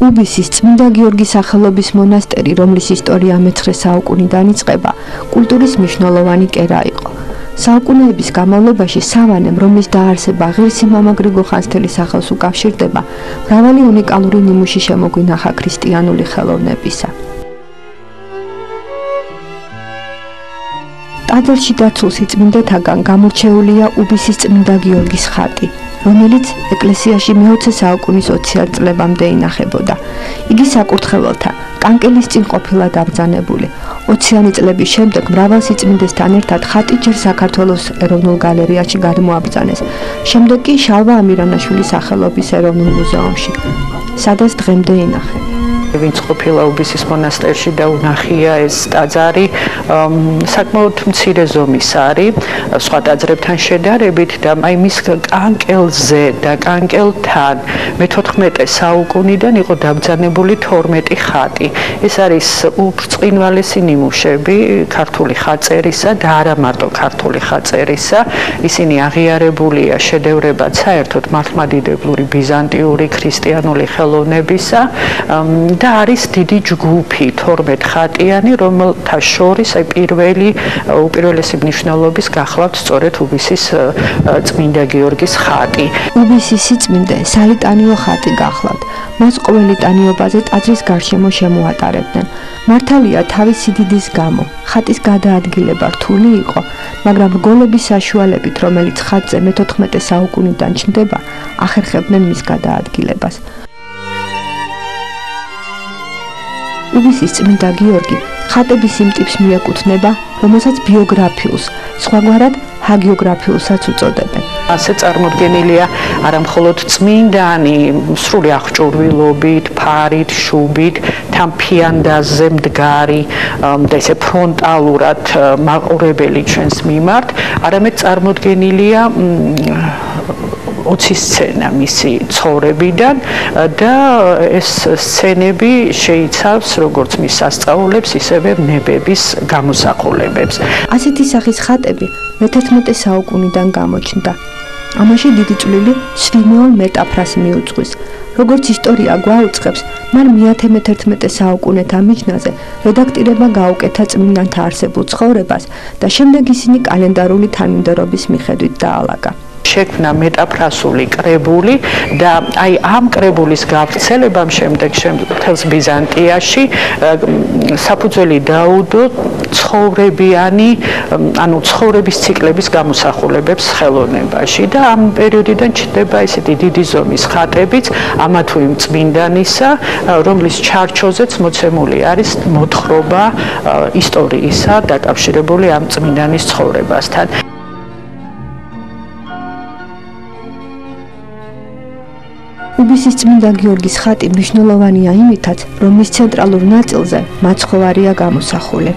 უბისის წმინდა გიორგის სახელობის მონასტერი, რომლის ისტორია მე-9 საუკუნიდან იწყება, კულტურის მნიშვნელოვანი კერა იყო. საუკუნეების განმავლობაში სავანემ, რომლის დაარსება ღირსი მამა გრიგოლ ხანძთელის სახელს უკავშირდება, მრავალი უნიკალური ნიმუში შემოგვინახა ქრისტიანული ხელოვნებისა. ტაძარში დაცულ სიწმინდეთაგან გამორჩეულია უბისის წმინდა გიორგის ხატი, რომელიც ეკლესიაში მე-20 საუკუნის 20-იან წლებამდე ინახებოდა. იგი საკურთხეველთა კანკელის წინ ყოფილა დაბრძანებული. 20-იანი წლების შემდეგ მრავალ სიწმინდესთან ერთად ხატი ჯერ საქართველოს ეროვნულ გალერეაში გადმოაბრძანეს. შემდეგ კი შალვა ამირანაშვილის სახელობის ეროვნულ მუზეუმში, სადაც დღემდე ინახება. ვინც ყოფილა უბისის მონასტერში და უნახია ეს ტაძარი, საკმაოდ მცირე ზომის არის სხვა ტაძრებთან შედარებით და აი მის კანკელზე და კანკელთან მე-14 საუკუნიდან იყო დაბრძანებული 12 ხატი. ეს არის უბრწყინვალესი ნიმუშები ქართული ხაწერისა და არა მარტო ქართული ხაწერისა. ისინი აღიარებულია შედევრებად საერთოდ მართლმადიდებლური ბიზანტიური ქრისტიანული ხელოვნებისა. და არის დიდი ჯგუფი 12 ხატიანი, რომელთა შორის აი უპირველესი მნიშვნელობის გახლავთ სწორედ უბისის წმინდა გიორგის ხატი. უბისის სიწმინდე საიტანიო ხატი გახლავთ. მას ყოველი ტანიობაზე ტაძრის გარშემო შემოატარებდნენ. მართალია თავის სიდიდის გამო ხატის გადაადგილება რთული იყო, მაგრამ რგოლების საშუალებით, რომელიც ხატზე მე-14 საუკუნიდან ჩნდება, ახერხებდნენ მის გადაადგილებას. უბისის წმინდა გიორგი ხატების იმ ტიპს მიეკუთვნება, რომელსაც ბიოგრაფიულს, სხვაგვარად ჰაგიოგრაფიულსაც უწოდებენ. ასე წარმოდგენილია არა მხოლოდ წმინდანი სრული აღჭურვილობით, ფარით, შუბით, თან ფიანდაზე მდგარი და ესე ფრონტალურად მაყურებელი ჩვენს მიმართ, არამედ წარმოდგენილია 20 სცენა მისი ცხოვრებიდან და ეს სცენები შეიცავს როგორც მის სასწაულებს, ისევე ნებების გამოსახულებებს. ასეთი სახის ხატები მე-11 საუკუნიდან გამოჩნდა. ამაში დიდი წვლილი სვიმეონ მეტაფრას მიუძღვის. როგორც ისტორია გვაუწყებს, მან მე-11 საუკუნეთა მიჯნაზე რედაქტირება გაუკეთა წმინდანთა არსებულ ცხოვრებას და შემდეგ ისინი კალენდარული თანმიმდევრობის მიხედვით დაალაგა. შექმნა მეტაფრასული კრებული და აი ამ კრებულის გავრცელებამ შემდეგ მთელს ბიზანტიაში საფუძველი დაუდო ცხოვრებიანი, ანუ ცხოვრების ციკლების გამოსახულებებს ხელოვნებაში და ამ პერიოდიდან ჩნდება ესეთი დიდი ზომის ხატებიც ამა თუ იმ წმინდანისა, რომლის ჩარჩოზეც მოცემული არის მოთხრობა ისტორიისა დაკავშირებული ამ წმინდანის ცხოვრებასთან. უბისის წმინდა გიორგის ხატი მნიშვნელოვანია იმითაც, რომ მის ცენტრალურ ნაწილზე მაცხოვარია გამოსახული.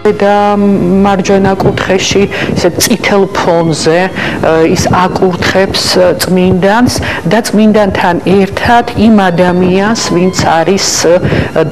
და მარჯვენა კუთხეში ისე წითელ ფონზე ის აკურთხებს წმინდანს და წმინდანთან ერთად იმ ადამიანს, ვინც არის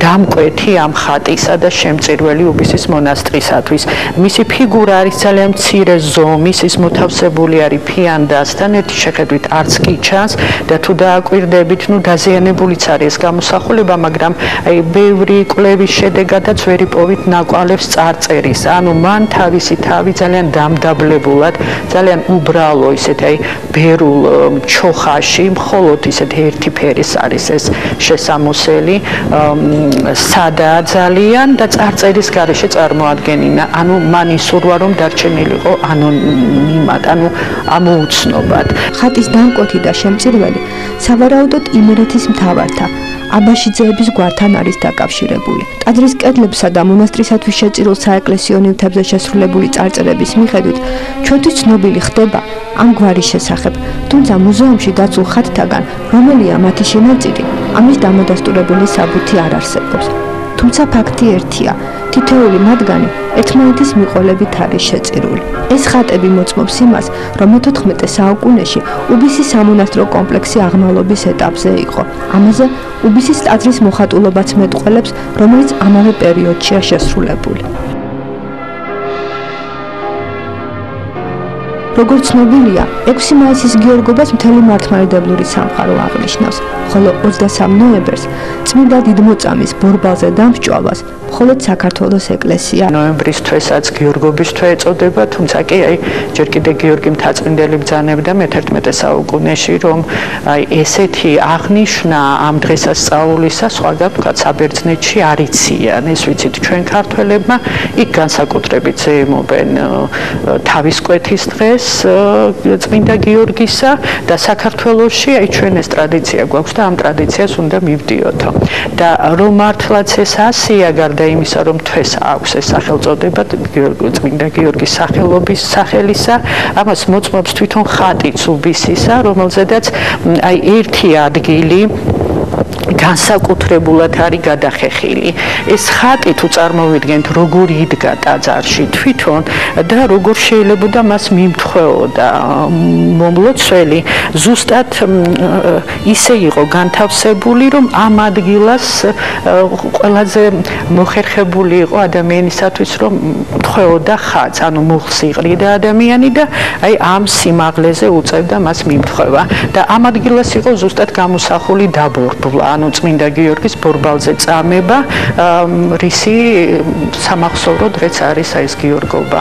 დამკვეთი ამ ხატისა და შემწირველი უბისის მონასტრისათვის. მისი ფიგურა არის ძალიან მცირე ზომის, ის მოთავსებული არის ფიანდასთან, ერთი შეხედვით არც კი ჩანს და თუ დააკვირდებით, დაზიანებულიც არის ეს გამოსახულება, მაგრამ აი ბევრი კვლევის შედეგადაც ვერ იპოვით ნაკვალევს წარწერის, ანუ მან თავისი თავი ძალიან დამდაბლებულად, ძალიან უბრალო ისეთ აი ბერულ ჩოხაში, მხოლოდ ისეთ ერთი ფერის არის ეს შესამოსელი, სადაა ძალიან და წარწერის გარეშე წარმოადგენინა, ანუ მან ისურვა რომ დარჩენილიყო ანონიმად, ანუ ამოუცნობად. ხატის დამკვეთი და შემწირველი სავარაუდოდ იმერეთის მთავართა აბაშიძეების გვართან არის დაკავშირებული. ტაძრის კედლებსა და მონასტრისათვის შეწირულ საეკლესიო ნივთებზე შესრულებული წარწერების მიხედვით ჩვენთვის ცნობილი ხდება ამ გვარის შესახებ, თუმცა მუზეუმში დაცულ ხატთაგან, რომელია მათი შენაწილი, ამის დამადასტურებელი საბუთი არ არსებობს. თუმცა ფაქტი ერთია, თითოეული მათგანი ერთმანეთის მიყოლებით არის შეწირული. ეს ხატები მოწმობს იმას, რომ მე-14 საუკუნეში უბისის სამონასტრო კომპლექსი აღმავლობის ეტაპზე იყო. ამაზე უბისის ტაძრის მოხატულობაც მეტყველებს, რომელიც ამავე პერიოდშია შესრულებული. როგორც ცნობილია, 6 მაისის გიორგობას მთელი მართლმადიდებლური სამყარო აღნიშნავს, ხოლო 23 ნოემბერს წმინდა დიდმოწამის ბორბალზე დამსჭვალვას მხოლოდ საქართველოს ეკლესია. ნოემბრის თვესაც გიორგობის თვე ეწოდება, თუმცა კი ჯერ კიდე გიორგი მთაწმინდელი ბრძანებდა მე-11 საუკუნეში, რომ ესეთი აღნიშვნა ამ დღესასწაულისა სხვაგან ვთქვათ საბერძნეთში არ იციან. ეს ვიცით ჩვენ ქართველებმა, იქ განსაკუთრებით ზეიმობენ თავის კვეთის დღეს წმინდა გიორგისა და საქართველოში ჩვენ ეს ტრადიცია გვაქვს და ამ ტრადიციას უნდა მივდიოთო. და რომ მართლაც ეს ასია და იმისა რომ თვეს აქვს ეს სახელწოდება წმინდა გიორგის სახელობის სახელისა, ამას მოწმობს თვითონ ხატიც უბისისა, რომელზედაც ერთი ადგილი განსაკუთრებულად არის გადახეხილი. ეს ხატი თუ წარმოვიდგენთ, როგორ იდგა ტაძარში თვითონ და როგორ შეიძლებოდა მას მიმთხვეოდა მომლოცველი, ზუსტად ისე იყო განთავსებული, რომ ამ ადგილას ყველაზე მოხერხებული იყო ადამიანისათვის, რომ მთხვეოდა ხატს, ანუ მუხლს იყრიდა ადამიანი და ამ სიმაღლეზე უწევდა მას მიმთხვევა. და ამ ადგილას იყო ზუსტად გამოსახული დაბორბლა, ანუ წმინდა გიორგის ბორბალზე წამება, რისი სამახსოვრო დღეც არის ეს გიორგობა.